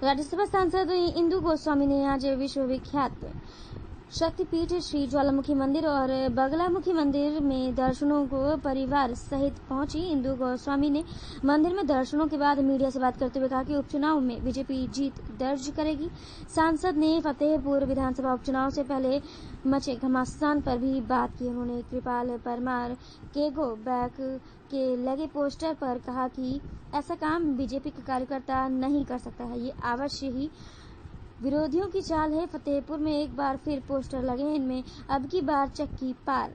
राज्यसभा सांसद इंदु गोस्वामी ने आज विश्वविख्यात शक्तिपीठ श्री ज्वालामुखी मंदिर और बगलामुखी मंदिर में दर्शनों को परिवार सहित पहुंची। इंदु गोस्वामी ने मंदिर में दर्शनों के बाद मीडिया से बात करते हुए कहा कि उपचुनाव में बीजेपी जीत दर्ज करेगी। सांसद ने फतेहपुर विधानसभा उपचुनाव से पहले मचे घमासान पर भी बात की। उन्होंने कृपाल परमार के गो बैक के लगे पोस्टर पर कहा कि ऐसा काम बीजेपी के कार्यकर्ता नहीं कर सकता है, ये अवश्य ही विरोधियों की चाल है। फतेहपुर में एक बार फिर पोस्टर लगे, इनमें अब की बार चक्की पार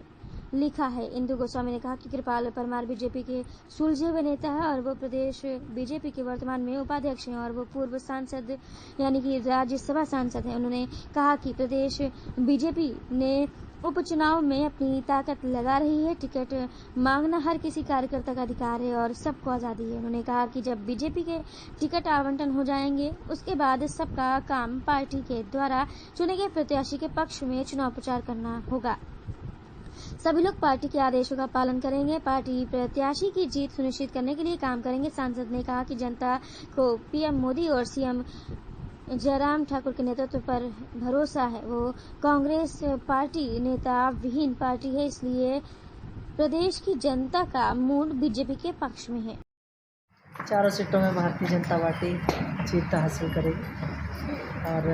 लिखा है। इंदु गोस्वामी ने कहा कि कृपाल परमार बीजेपी के सुलझे हुए नेता है और वो प्रदेश बीजेपी के वर्तमान में उपाध्यक्ष हैं और वो पूर्व सांसद यानी कि राज्यसभा सांसद हैं। उन्होंने कहा कि प्रदेश बीजेपी ने उपचुनाव में अपनी ताकत लगा रही है। टिकट मांगना हर किसी कार्यकर्ता का अधिकार है और सबको आज़ादी है। उन्होंने कहा कि जब बीजेपी के टिकट आवंटन हो जाएंगे उसके बाद सबका काम पार्टी के द्वारा चुने गए प्रत्याशी के पक्ष में चुनाव प्रचार करना होगा। सभी लोग पार्टी के आदेशों का पालन करेंगे, पार्टी प्रत्याशी की जीत सुनिश्चित करने के लिए काम करेंगे। सांसद ने कहा कि जनता को पीएम मोदी और सीएम जयराम ठाकुर के नेतृत्व पर भरोसा है। वो कांग्रेस पार्टी नेता विहीन पार्टी है, इसलिए प्रदेश की जनता का मूड बीजेपी के पक्ष में है। चारों सीटों में भारतीय जनता पार्टी जीत हासिल करेगी और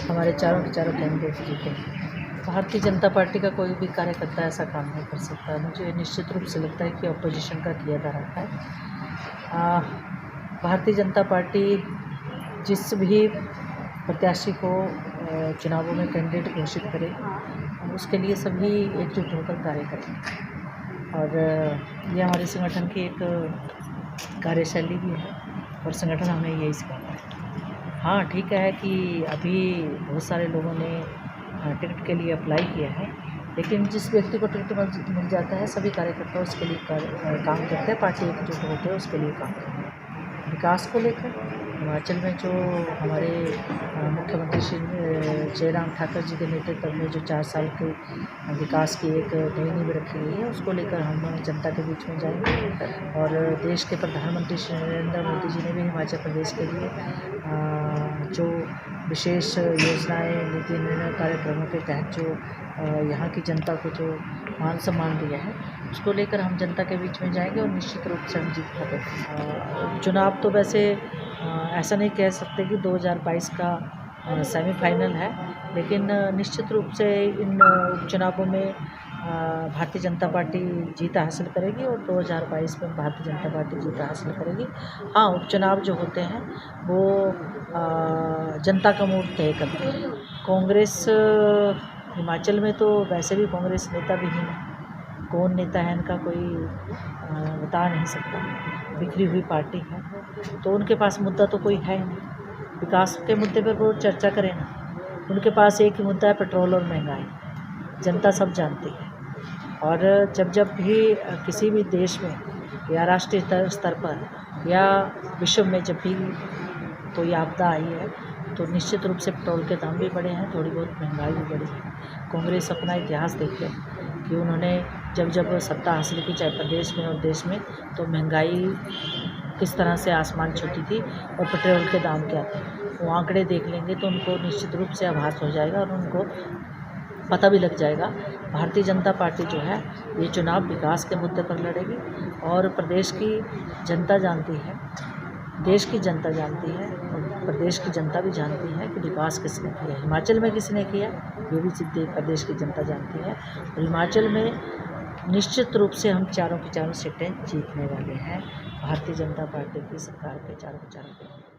हमारे चारों के चारों कैंडिडेट जीतेंगे। भारतीय जनता पार्टी का कोई भी कार्यकर्ता ऐसा काम नहीं कर सकता। मुझे निश्चित रूप से लगता है कि अपोजिशन का किया जा रहा है। भारतीय जनता पार्टी जिस भी प्रत्याशी को चुनावों में कैंडिडेट घोषित करे उसके लिए सभी एकजुट होकर कार्य करें और ये हमारे संगठन की एक कार्यशैली भी है और संगठन हमें यही सिखाता है। हाँ, ठीक है कि अभी बहुत सारे लोगों ने टिकट के लिए अप्लाई किया है, लेकिन जिस व्यक्ति को टिकट मिल जाता है सभी कार्यकर्ता उसके लिए काम करते हैं, पार्टी एकजुट होते हैं उसके लिए काम करते हैं। विकास को लेकर हिमाचल में जो हमारे मुख्यमंत्री श्री जयराम ठाकुर जी के नेतृत्व में जो 4 साल के विकास की एक नई नींव रखी गई है उसको लेकर हम जनता के बीच में जाएंगे और देश के प्रधानमंत्री श्री नरेंद्र मोदी जी ने भी हिमाचल प्रदेश के लिए जो विशेष योजनाएं नीति निर्णय कार्यक्रमों के तहत जो यहाँ की जनता को जो मान सम्मान दिया है उसको लेकर हम जनता के बीच में जाएंगे और निश्चित रूप से हम जीत पाएंगे। चुनाव तो वैसे ऐसा नहीं कह सकते कि 2022 का सेमीफाइनल है, लेकिन निश्चित रूप से इन उपचुनावों में भारतीय जनता पार्टी जीत हासिल करेगी और 2022 में भारतीय जनता पार्टी जीत हासिल करेगी। हाँ, उपचुनाव जो होते हैं वो जनता का मूड तय करते हैं। कांग्रेस हिमाचल में तो वैसे भी कांग्रेस नेता भी नहीं है, कौन नेता है इनका कोई बता नहीं सकता, बिखरी हुई पार्टी है तो उनके पास मुद्दा तो कोई है नहीं। विकास के मुद्दे पर वो चर्चा करें ना, उनके पास एक ही मुद्दा है, पेट्रोल और महंगाई, जनता सब जानती है। और जब भी किसी भी देश में या राष्ट्रीय स्तर पर या विश्व में जब भी कोई आपदा आई है तो निश्चित रूप से पेट्रोल के दाम भी बढ़े हैं, थोड़ी बहुत महंगाई भी बढ़ी है। कांग्रेस अपना इतिहास देख ले कि उन्होंने जब सत्ता हासिल की चाहे प्रदेश में और देश में तो महंगाई किस तरह से आसमान छूती थी और पेट्रोल के दाम क्या थे, वो आंकड़े देख लेंगे तो उनको निश्चित रूप से आभास हो जाएगा और उनको पता भी लग जाएगा। भारतीय जनता पार्टी जो है ये चुनाव विकास के मुद्दे पर लड़ेगी और प्रदेश की जनता जानती है, देश की जनता जानती है और प्रदेश की जनता भी जानती है कि विकास किसने किया, हिमाचल में किसने किया ये भी सिद्ध प्रदेश की जनता जानती है। और हिमाचल में निश्चित रूप से हम चारों की चारों सीटें जीतने वाले हैं भारतीय जनता पार्टी की सरकार के चारों के चारों।